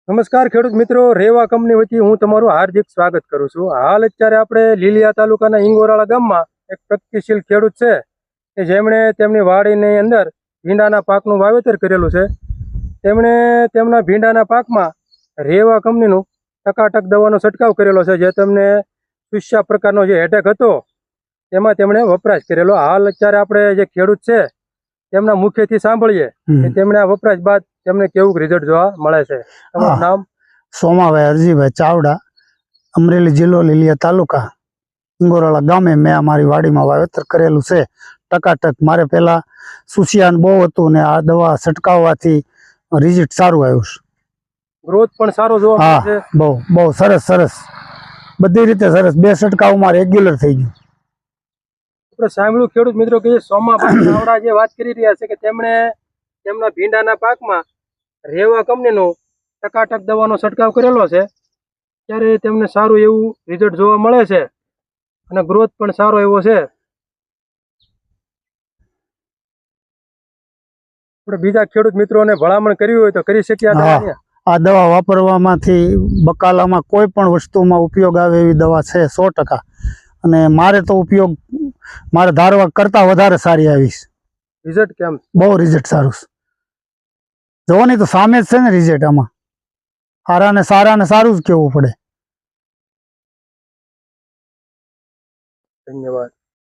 નમસ્કાર ખેડૂત મિત્રો, રેવા કંપની વતી હું તમારું હાર્દિક સ્વાગત કરું છું। હાલ અત્યારે આપણે લીલિયા તાલુકાના ઈંગોરાળા ગામમાં એક પ્રગતિશીલ ખેડૂત છે કે જેમણે તેમની વાડીની અંદર ભીંડાના પાકનું વાવેતર કરેલું છે। તેમણે તેમના ભીંડાના પાકમાં રેવા કંપનીનું ટકાટક દવાનો છંટકાવ કરેલો છે, જે તમને સુસ્યા પ્રકારનો જે હેડેક હતો તેમાં તેમણે વપરાશ કરેલો। હાલ અત્યારે આપણે જે ખેડૂત છે તેમના મુખ્યથી સાંભળીએ કે તેમણે આ વપરાશ બાદ તેમને કેવું રિઝલ્ટ જોવા મળે છે। તમારું નામ? સોમાભાઈ હરજીભાઈ ચાવડા, અમરેલી જિલ્લો, લીલિયા તાલુકા, ઇંગોરાળા ગામે મેં અમારી વાડીમાં વાવેતર કરેલું છે। ટકાટક મારે પહેલા સુસિયાન બહુ હતું ને આ દવા છંટકાવવાથી રિઝલ્ટ સારું આવ્યું છે। ગ્રોથ પણ સારો જોવા મળે છે। બહુ બહુ સરસ, બધી રીતે સરસ। 2 છંટકાવમાં રેગ્યુલર થઈ ગયું। આપણે સાંભળ્યું ખેડૂત મિત્રો કે સોમાભાઈ ચાવડા જે વાત કરી રહ્યા છે કે તેમણે તેમના ભીંડાના પાકમાં રેવા કંપનીનો ટકાટક દવાનો છંટકાવ કરેલો છે, ત્યારે તેમને સારું એવું રિઝલ્ટ જોવા મળે છે અને ગ્રોથ પણ સારો એવો છે। આપણે બીજા ખેડૂત મિત્રોને ભલામણ કરવી હોય તો કરી શકીએ આ દવાની? આ દવા વાપરવામાંથી બકાલામાં કોઈ પણ વસ્તુમાં ઉપયોગ આવે એવી દવા છે 100%। અને મારે તો ઉપયોગ મારે ધારવા કરતાં વધારે સારી આવી છે। રિઝલ્ટ કેમ? બહુ રિઝલ્ટ સારું છે। જોવાની તો સામે જ છે ને રિઝલ્ટ। આમાં સારા ને સારું જ કહેવું પડે। ધન્યવાદ।